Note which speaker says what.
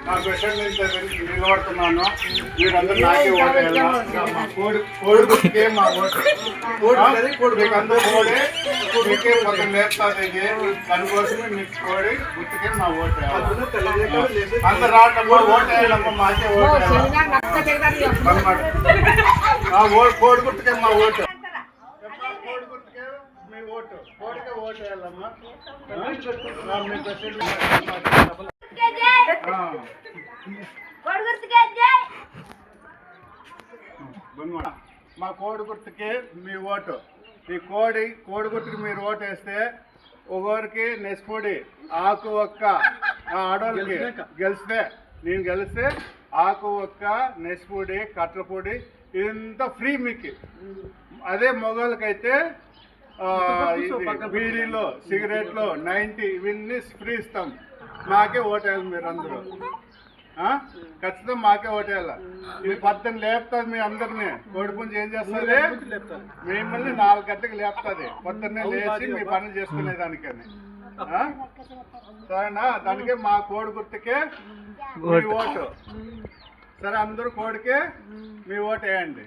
Speaker 1: నా క్వశ్చన్ నిలబడుతున్నాను. మీరందరూ నాకే ఓటు కోడి గుర్తుకే మా ఓటు. మీకు అందరూ కోడి మీకే మొత్తం నేర్పుతుంది. దానికోసమే మీకు కోడి గుర్తుకే మా ఓటు. అందరు రావటమ్మా ఓటు వేయాలమ్మా. మాకే ఓటు కోడి గుర్తుకే మా ఓటు. కోడి గుర్తుకే మీ ఓటు. కోడికే ఓటు వేయాలమ్మా. మీ ప్రెసిడెంట్ మా కోడి గుర్తుకి మీ ఓటు. ఈ కోడి గుర్తుకి మీరు ఓటు వేస్తే ఒకరికి నెస్పొడి ఆకు ఒక్క ఆడవాళ్ళకి గెలిస్తే నేను గెలిస్తే ఆకు ఒక్క నెస్పొడి కట్ల పొడి ఇదంతా ఫ్రీ మీకు. అదే మగవాళ్ళకైతే బీడీలో సిగరెట్లు 90 ఇవన్నీ ఫ్రీ ఇస్తాం. మాకే ఓటేయాలి మీరు అందరూ. ఖచ్చితంగా మాకే ఓటేయాలి. ఇది 10 లేపుతుంది మీ అందరినీ. కోడిపుంజి ఏం చేస్తుంది? మిమ్మల్ని 4 గంటలకు లేపుతుంది. పొద్దున్నే లేచి మీ పనులు చేసుకునే దానికని. సరేనా? దానికే మా కోడి గుర్తుకే మీ ఓటు. సరే అందరూ కోడికే మీ ఓటు వేయండి.